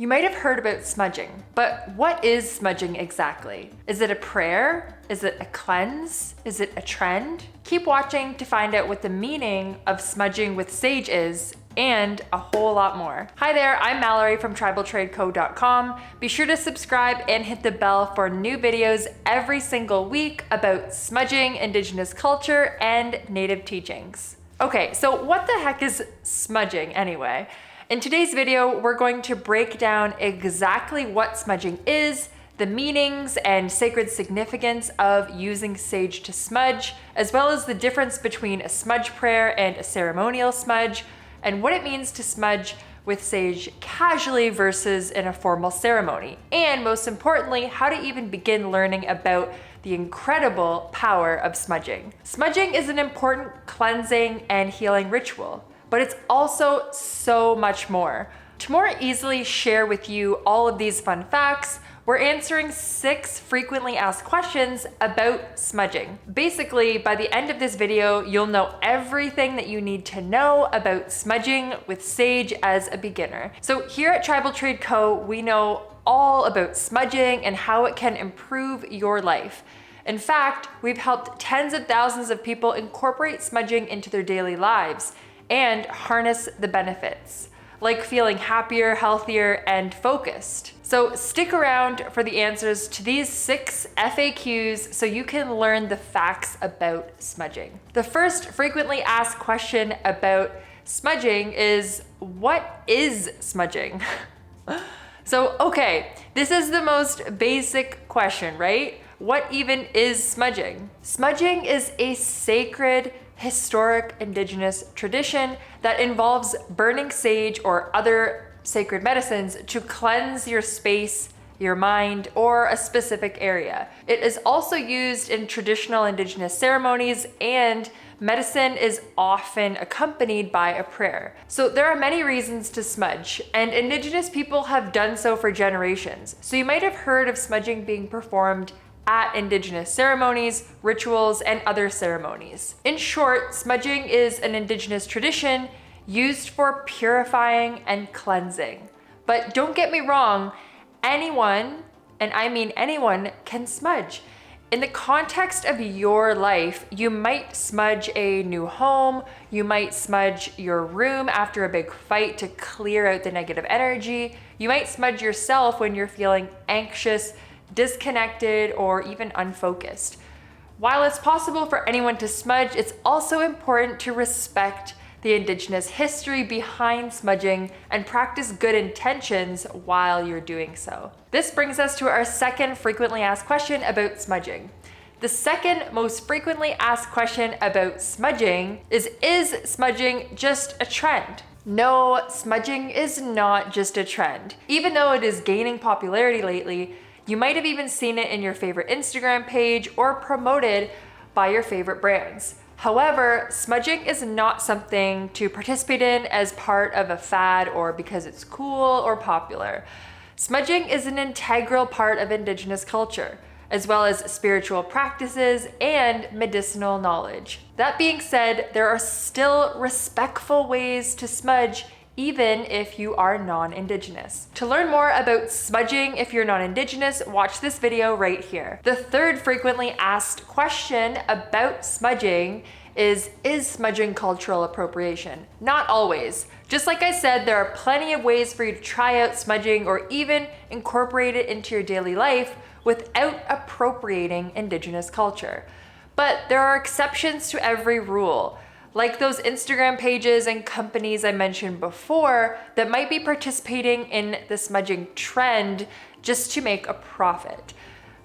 You might have heard about smudging, but what is smudging exactly? Is it a prayer? Is it a cleanse? Is it a trend? Keep watching to find out what the meaning of smudging with sage is, and a whole lot more. Hi there, I'm Mallory from tribaltradeco.com. Be sure to subscribe and hit the bell for new videos every single week about smudging, Indigenous culture, and Native teachings. Okay, so what the heck is smudging anyway? In today's video, we're going to break down exactly what smudging is, the meanings and sacred significance of using sage to smudge, as well as the difference between a smudge prayer and a ceremonial smudge, and what it means to smudge with sage casually versus in a formal ceremony, and most importantly, how to even begin learning about the incredible power of smudging. Smudging is an important cleansing and healing ritual, but it's also so much more. To more easily share with you all of these fun facts, we're answering 6 frequently asked questions about smudging. Basically, by the end of this video, you'll know everything that you need to know about smudging with sage as a beginner. So here at Tribal Trade Co., we know all about smudging and how it can improve your life. In fact, we've helped tens of thousands of people incorporate smudging into their daily lives and harness the benefits, like feeling happier, healthier, and focused. So stick around for the answers to these 6 FAQs so you can learn the facts about smudging. The first frequently asked question about smudging is, what is smudging? So, okay, this is the most basic question, right? What even is smudging? Smudging is a sacred, historic Indigenous tradition that involves burning sage or other sacred medicines to cleanse your space, your mind, or a specific area. It is also used in traditional Indigenous ceremonies, and medicine is often accompanied by a prayer. So there are many reasons to smudge, and Indigenous people have done so for generations. So you might have heard of smudging being performed at Indigenous ceremonies, rituals, and other ceremonies. In short, smudging is an Indigenous tradition used for purifying and cleansing. But don't get me wrong, anyone, and I mean anyone, can smudge. In the context of your life, you might smudge a new home, you might smudge your room after a big fight to clear out the negative energy, you might smudge yourself when you're feeling anxious, disconnected, or even unfocused. While it's possible for anyone to smudge, it's also important to respect the Indigenous history behind smudging and practice good intentions while you're doing so. This brings us to our second frequently asked question about smudging. The second most frequently asked question about smudging is smudging just a trend? No, smudging is not just a trend. Even though it is gaining popularity lately, you might have even seen it in your favorite Instagram page or promoted by your favorite brands. However, smudging is not something to participate in as part of a fad or because it's cool or popular. Smudging is an integral part of Indigenous culture, as well as spiritual practices and medicinal knowledge. That being said, there are still respectful ways to smudge even if you are non-Indigenous. To learn more about smudging if you're non-Indigenous, watch this video right here. The third frequently asked question about smudging is smudging cultural appropriation? Not always. Just like I said, there are plenty of ways for you to try out smudging or even incorporate it into your daily life without appropriating Indigenous culture. But there are exceptions to every rule, like those Instagram pages and companies I mentioned before that might be participating in the smudging trend just to make a profit.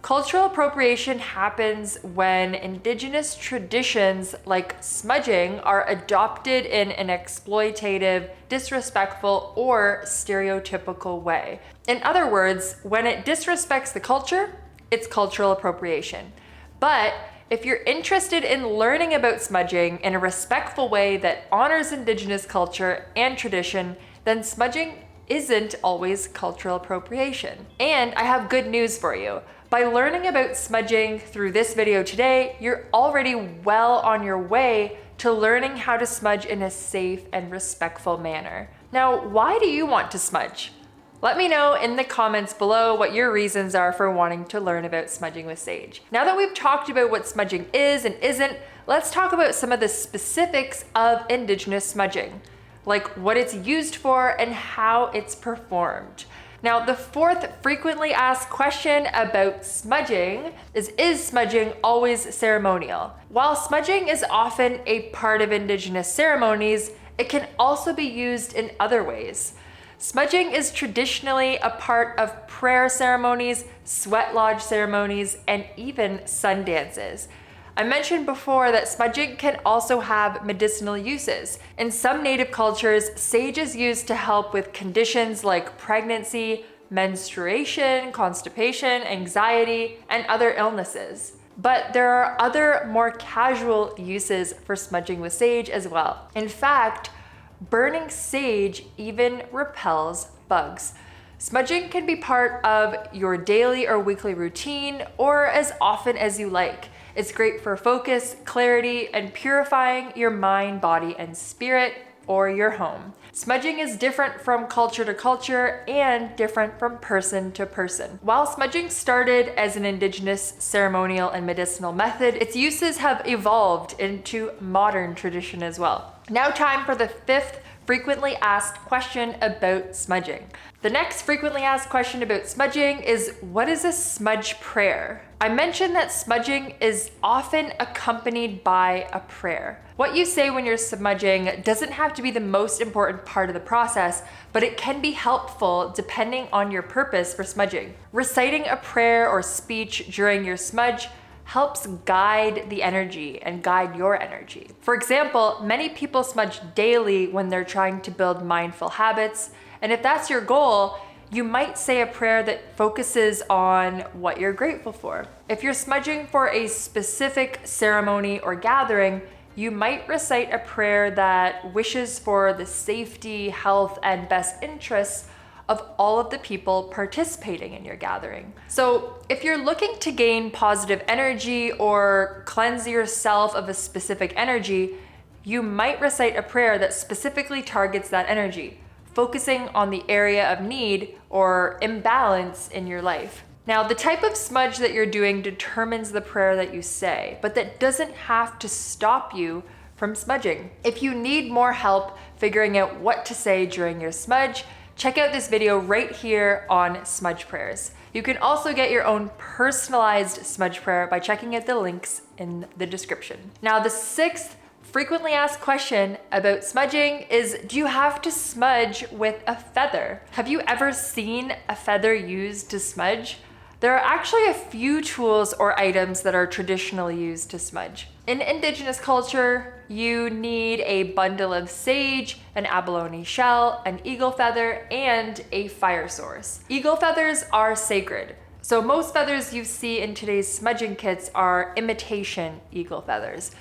Cultural appropriation happens when Indigenous traditions like smudging are adopted in an exploitative, disrespectful, or stereotypical way. In other words, when it disrespects the culture, it's cultural appropriation. But if you're interested in learning about smudging in a respectful way that honors Indigenous culture and tradition, then smudging isn't always cultural appropriation. And I have good news for you. By learning about smudging through this video today, you're already well on your way to learning how to smudge in a safe and respectful manner. Now, why do you want to smudge? Let me know in the comments below what your reasons are for wanting to learn about smudging with sage. Now that we've talked about what smudging is and isn't, let's talk about some of the specifics of Indigenous smudging, like what it's used for and how it's performed. Now, the fourth frequently asked question about smudging is smudging always ceremonial? While smudging is often a part of Indigenous ceremonies, it can also be used in other ways. Smudging is traditionally a part of prayer ceremonies, sweat lodge ceremonies, and even sun dances. I mentioned before that smudging can also have medicinal uses. In some native cultures, sage is used to help with conditions like pregnancy, menstruation, constipation, anxiety, and other illnesses. But there are other more casual uses for smudging with sage as well. In fact, burning sage even repels bugs. Smudging can be part of your daily or weekly routine or as often as you like. It's great for focus, clarity, and purifying your mind, body, and spirit, or your home. Smudging is different from culture to culture and different from person to person. While smudging started as an Indigenous ceremonial and medicinal method, its uses have evolved into modern tradition as well. Now time for the fifth frequently asked question about smudging. The next frequently asked question about smudging is, what is a smudge prayer? I mentioned that smudging is often accompanied by a prayer. What you say when you're smudging doesn't have to be the most important part of the process, but it can be helpful depending on your purpose for smudging. Reciting a prayer or speech during your smudge helps guide the energy and guide your energy. For example, many people smudge daily when they're trying to build mindful habits, and if that's your goal, you might say a prayer that focuses on what you're grateful for. If you're smudging for a specific ceremony or gathering, you might recite a prayer that wishes for the safety, health, and best interests of all of the people participating in your gathering. So if you're looking to gain positive energy or cleanse yourself of a specific energy, you might recite a prayer that specifically targets that energy, focusing on the area of need or imbalance in your life. Now, the type of smudge that you're doing determines the prayer that you say, but that doesn't have to stop you from smudging. If you need more help figuring out what to say during your smudge, check out this video right here on smudge prayers. You can also get your own personalized smudge prayer by checking out the links in the description. Now, the sixth frequently asked question about smudging is, do you have to smudge with a feather? Have you ever seen a feather used to smudge? There are actually a few tools or items that are traditionally used to smudge. In Indigenous culture, you need a bundle of sage, an abalone shell, an eagle feather, and a fire source. Eagle feathers are sacred, so most feathers you see in today's smudging kits are imitation eagle feathers.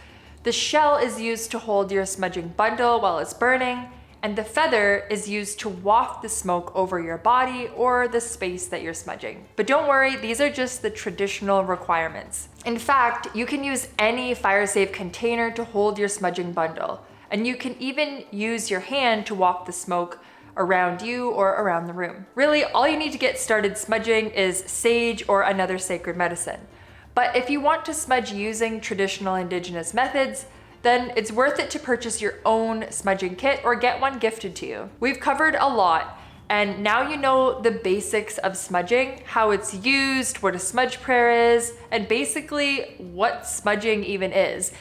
The shell is used to hold your smudging bundle while it's burning, and the feather is used to waft the smoke over your body or the space that you're smudging. But don't worry, these are just the traditional requirements. In fact, you can use any fire-safe container to hold your smudging bundle, and you can even use your hand to waft the smoke around you or around the room. Really, all you need to get started smudging is sage or another sacred medicine. But if you want to smudge using traditional Indigenous methods, then it's worth it to purchase your own smudging kit or get one gifted to you. We've covered a lot, and now you know the basics of smudging, how it's used, what a smudge prayer is, and basically what smudging even is.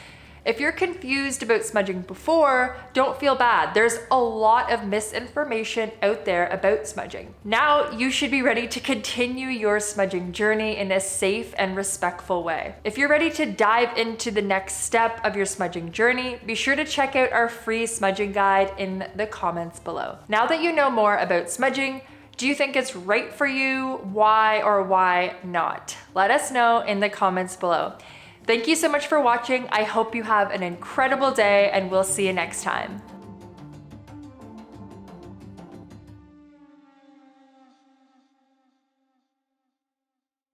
If you're confused about smudging before, don't feel bad. There's a lot of misinformation out there about smudging. Now you should be ready to continue your smudging journey in a safe and respectful way. If you're ready to dive into the next step of your smudging journey, be sure to check out our free smudging guide in the comments below. Now that you know more about smudging, do you think it's right for you? Why or why not? Let us know in the comments below. Thank you so much for watching. I hope you have an incredible day, and we'll see you next time.